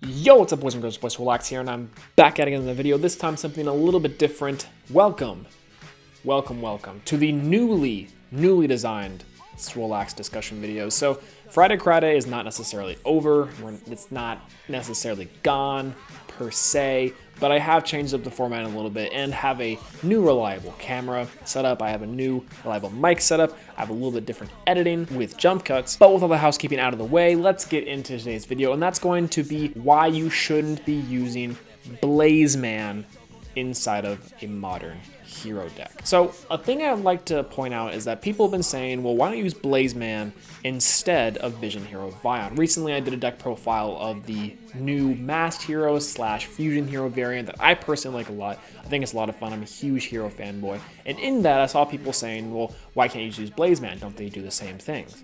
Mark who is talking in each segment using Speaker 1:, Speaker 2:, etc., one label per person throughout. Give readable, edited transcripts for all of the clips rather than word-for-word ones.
Speaker 1: Yo, what's up boys and girls, Swolelax here, and I'm back at it again in the video, this time something a little bit different. Welcome to the newly designed Swolelax discussion video. So, Friday is not necessarily over, it's not necessarily gone per se, but I have changed up the format a little bit and have a new reliable camera setup. I have a new reliable mic setup. I have a little bit different editing with jump cuts, but with all the housekeeping out of the way, let's get into today's video, and that's going to be why you shouldn't be using Blazeman inside of a modern hero deck. So a thing I'd like to point out is that people have been saying, well, why don't you use Blazeman instead of Vision Hero Vion? Recently I did a deck profile of the new Masked Hero / Fusion Hero variant that I personally like a lot. I think it's a lot of fun. I'm a huge hero fanboy. And in that I saw people saying, well, why can't you just use Blazeman? Don't they do the same things?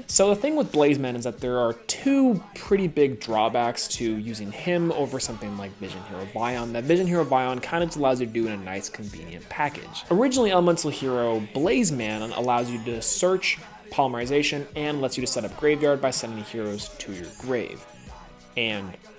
Speaker 1: So the thing with Blazeman is that there are two pretty big drawbacks to using him over something like Vision Hero Vion. That Vision Hero Vion kind of just allows you to do in a nice, convenient package. Originally, Elemental Hero Blazeman allows you to search polymerization and lets you to set up graveyard by sending heroes to your grave.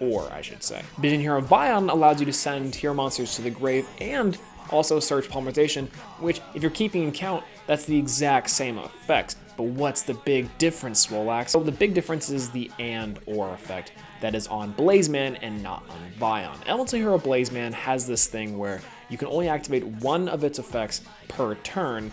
Speaker 1: Or I should say. Vision Hero Vion allows you to send hero monsters to the grave and also search polymerization, which, if you're keeping in count, that's the exact same effects. But what's the big difference, Swolelax? So the big difference is the Andor Effect that is on Blazeman and not on Vion. Elemental Hero Blazeman has this thing where you can only activate one of its effects per turn,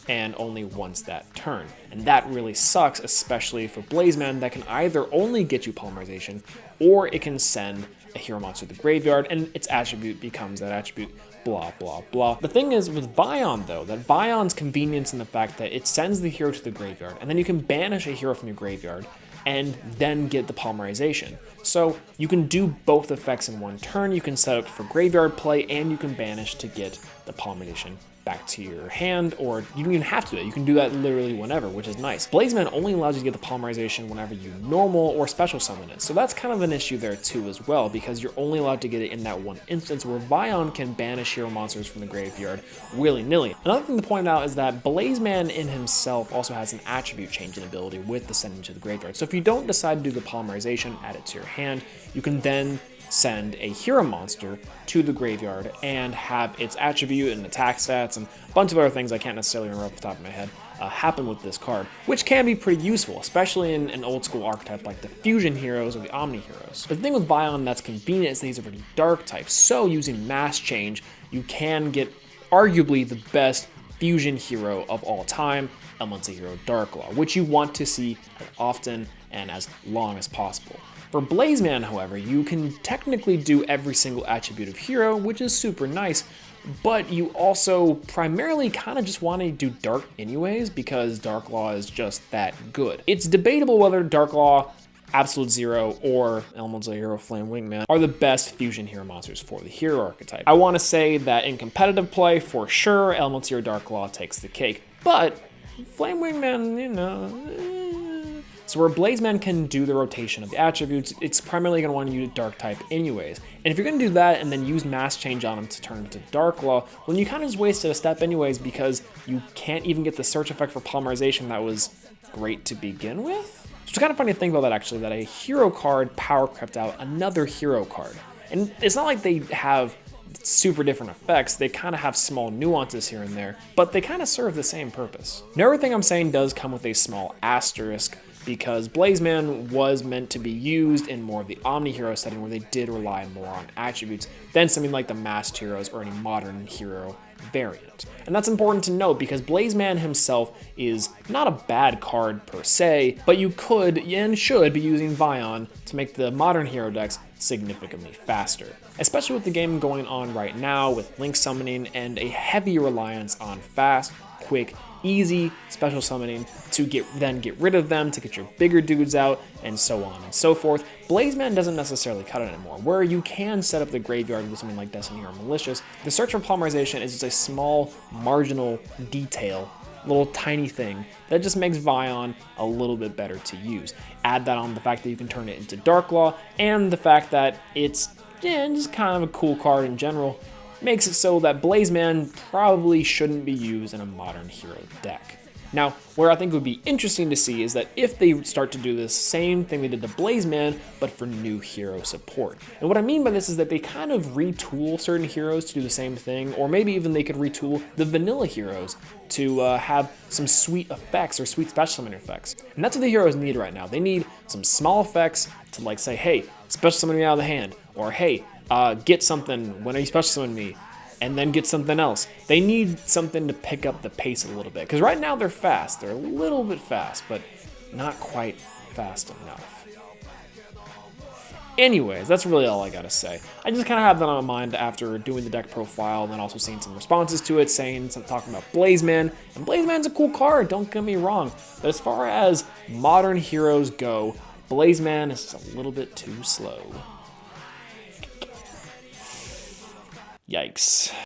Speaker 1: and only once that turn. And that really sucks, especially for Blazeman that can either only get you polymerization, or it can send a hero monster to the graveyard, and its attribute becomes that attribute, blah, blah, blah. The thing is with Vion, though, that Vion's convenience in the fact that it sends the hero to the graveyard, and then you can banish a hero from your graveyard, and then get the polymerization. So you can do both effects in one turn. You can set up for graveyard play, and you can banish to get the polymerization back to your hand, or you don't even have to do it. You can do that literally whenever, which is nice. Blazeman only allows you to get the polymerization whenever you normal or special summon it. So that's kind of an issue there too as well, because you're only allowed to get it in that one instance, where Vion can banish hero monsters from the graveyard willy-nilly. Another thing to point out is that Blazeman in himself also has an attribute changing ability with the sending to the graveyard. So if you don't decide to do the polymerization, add it to your hand, you can then send a hero monster to the graveyard and have its attribute and attack stats and a bunch of other things I can't necessarily remember off the top of my head happen with this card, which can be pretty useful, especially in an old school archetype like the Fusion Heroes or the Omni Heroes. But the thing with Vion that's convenient is that he's a pretty dark type, so using Mass Change, you can get arguably the best Fusion Hero of all time, Elemental Hero Darklaw, which you want to see as often and as long as possible. For Blazeman, however, you can technically do every single attribute of hero, which is super nice, but you also primarily kind of just want to do Dark anyways, because Darklaw is just that good. It's debatable whether Darklaw, Absolute Zero, or Elemental Hero Flame Wingman are the best fusion hero monsters for the hero archetype. I want to say that in competitive play, for sure, Elemental Hero Darklaw takes the cake, but Flame Wingman, you know, so where Blazeman can do the rotation of the attributes, it's primarily going to want to use Dark type anyways. And if you're going to do that and then use Mass Change on him to turn him to Darklaw, well, you kind of just wasted a step anyways, because you can't even get the search effect for polymerization that was great to begin with. So it's kind of funny to think about that, actually, that a hero card power crept out another hero card. And it's not like they have super different effects, they kind of have small nuances here and there, but they kind of serve the same purpose. Now, everything I'm saying does come with a small asterisk, because Blazeman was meant to be used in more of the Omni Hero setting, where they did rely more on attributes than something like the Masked Heroes or any modern hero variant. And that's important to note, because Blazeman himself is not a bad card per se, but you could and should be using Vion to make the modern hero decks significantly faster, especially with the game going on right now with link summoning and a heavy reliance on fast, quick, easy special summoning to then get rid of them, to get your bigger dudes out, and so on and so forth. Blazeman doesn't necessarily cut it anymore, where you can set up the graveyard with something like Destiny or Malicious. The search for polymerization is just a small marginal detail, little tiny thing that just makes Vion a little bit better to use. Add that on the fact that you can turn it into Darklaw, and the fact that it's just kind of a cool card in general, makes it so that Blazeman probably shouldn't be used in a modern hero deck. Now, where I think would be interesting to see is that if they start to do this same thing they did to Blazeman, but for new hero support. And what I mean by this is that they kind of retool certain heroes to do the same thing, or maybe even they could retool the vanilla heroes to have some sweet effects or sweet special summon effects. And that's what the heroes need right now. They need some small effects to like say, hey, special summon me out of the hand, or hey, get something when you special summon me, and then get something else. They need something to pick up the pace a little bit, because right now they're fast. They're a little bit fast, but not quite fast enough. Anyways, that's really all I gotta say. I just kind of have that on my mind after doing the deck profile and then also seeing some responses to it, talking about Blazeman. And Blazeman's a cool card, don't get me wrong. But as far as modern heroes go, Blazeman is just a little bit too slow. Yikes.